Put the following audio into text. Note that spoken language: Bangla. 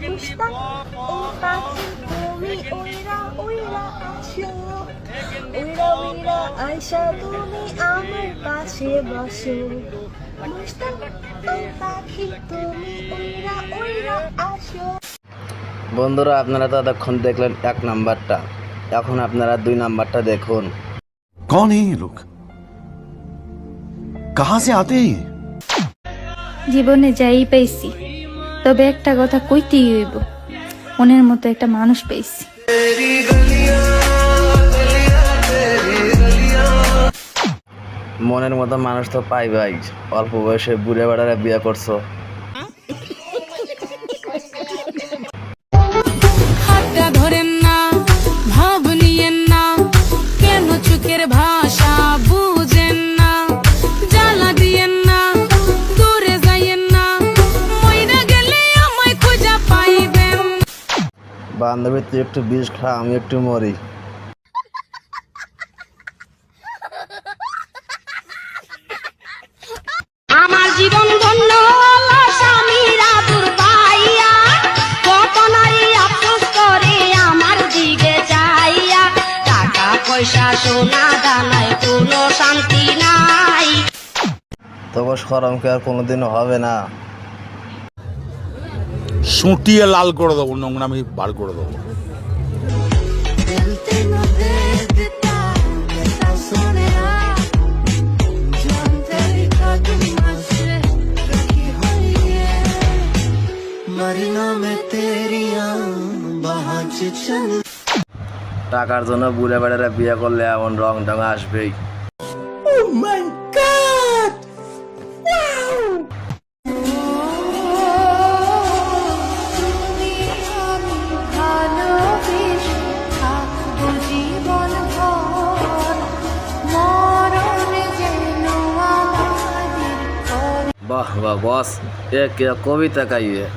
পুষ্পা ও পাখি তুমি উইরা উইরা আসো, উইরা উইরা আয়সা তুমি আমার পাশে বসো। পুষ্পা ও পাখি তুমি উইরা উইরা আসো। বন্ধুরা, আপনারা তো এতক্ষণ দেখলেন 1 নাম্বারটা, এখন আপনারা 2 নাম্বারটা দেখুন। कौन है ये लोग, कहां से आते हैं? জীবনে যাই পাইছি, তবে একটা কথা কইতেই হইব, মনের মতো একটা মানুষ পাইছি। মনের মতো মানুষ তো পাইবাই, অল্প বয়সে বুড়ে বেড়ারা বিয়ে করছো। হাতটা ধরেন না, ভাব নিয়েন না, কেন চোখের ভাষা বুঝেন না, জ্বালা দিয়েন না, দূরে যাইয়েন না, মইরা গেলে আমায় খুঁজা পাইবেন। বান্ধবী তুই একটু বিষ খা, আমি একটু মরি। আমার জীবন ধন্য হলো স্বামীর আদর পাইয়া, কত নারী আফসোস করে আমার দিকে চাইয়া, টাকা পয়সা সোনা দানায় কোনো শান্তি নাই। তবু শরম কি আর কোনোদিনও হবে না? সুটিয়ে লাল করে দেবো, নোংরামি বার করে দেবো। টাকার জন্য বুড়ে বেড়ারা বিয়ে করলে এমন রং ঢং আসবেই। वाह वाह बॉस, ये क्या कविता का ही है।